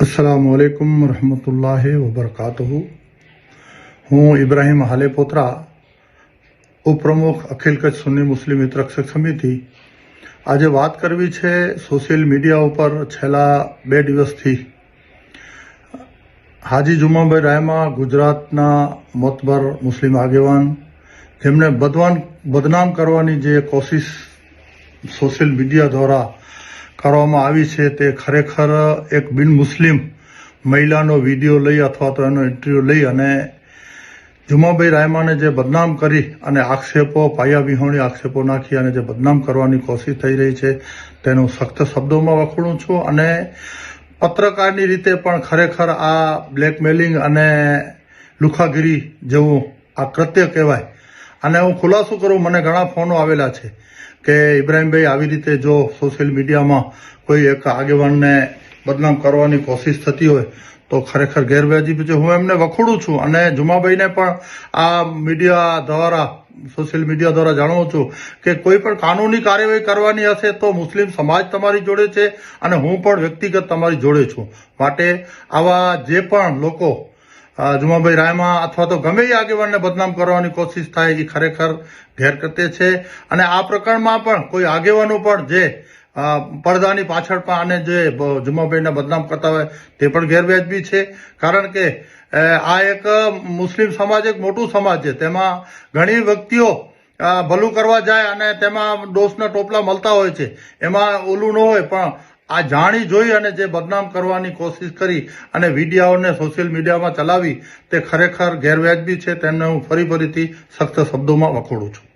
अस्सलामुअलैकुम रहमतुल्लाहि वबरकातुहू। હું ઇબ્રાહિમ હાલેપોત્રા, ઉપપ્રમુખ અખિલ કચ્છ સુન્ની મુસ્લિમ હિતરક્ષક સમિતિ. આજે વાત કરવી છે સોશિયલ મીડિયા ઉપર છેલ્લા 2 દિવસથી હાજી જુમાભાઈ રાયમા, ગુજરાતના મોતબર મુસ્લિમ આગેવાન, જેમને બદનામ કરવાની જે કોશિશ સોશિયલ મીડિયા દ્વારા કરવામાં આવી છે તે ખરેખર એક બિન મુસ્લિમ મહિલાનો વિડીયો લઈ અથવા તો એનો ઇન્ટરવ્યૂ લઈ અને જુમાભાઈ રાયમાને જે બદનામ કરી અને આક્ષેપો, પાયા વિહોણી આક્ષેપો નાખી અને જે બદનામ કરવાની કોશિશ થઈ રહી છે તેનું સખ્ત શબ્દોમાં વખોડું છું. અને પત્રકારની રીતે પણ ખરેખર આ બ્લેકમેલિંગ અને લુખાગીરી જેવું આ કૃત્ય કહેવાય. અને હું ખુલાસો કરું, મને ઘણા ફોનો આવેલા છે કે ઇબ્રાહિમભાઈ, આવી રીતે જો સોશિયલ મીડિયામાં કોઈ એક આગેવાનને બદનામ કરવાની કોશિશ થતી હોય તો ખરેખર ગેરવાજબી છે. હું એમને વખોડું છું અને જુમાભાઈને પણ આ મીડિયા દ્વારા, સોશિયલ મીડિયા દ્વારા જાણવું છું કે કોઈ પણ કાનૂની કાર્યવાહી કરવાની હશે તો મુસ્લિમ સમાજ તમારી જોડે છે અને હું પણ વ્યક્તિગત તમારી જોડે છું. માટે આવા જે પણ લોકો જુમાભાઈ રાયમા અથવા તો ગમે એ આગેવાનને બદનામ કરવાની કોશિશ થાય એ ખરેખર ગેરકૃત્ય છે. અને આ પ્રકરણમાં પણ કોઈ આગેવાનો પણ જે પડદાની પાછળ પણ આને જે જુમાભાઈને બદનામ કરતા હોય તે પણ ગેરવાજબી છે. કારણ કે આ એક મુસ્લિમ સમાજ એક મોટું સમાજ છે, તેમાં ઘણી વ્યક્તિઓ ભલું કરવા જાય અને તેમાં દોષના ટોપલા મળતા હોય છે. એમાં ઓલું ન હોય, પણ આ જાણી જોઈ અને જે બદનામ કરવાની કોશિશ કરી અને વિડીયોને સોશિયલ મીડિયામાં ચલાવી તે ખરેખર ગેરવાજબી છે. તેમને હું ફરીથી સખ્ત શબ્દોમાં વખોડું છું.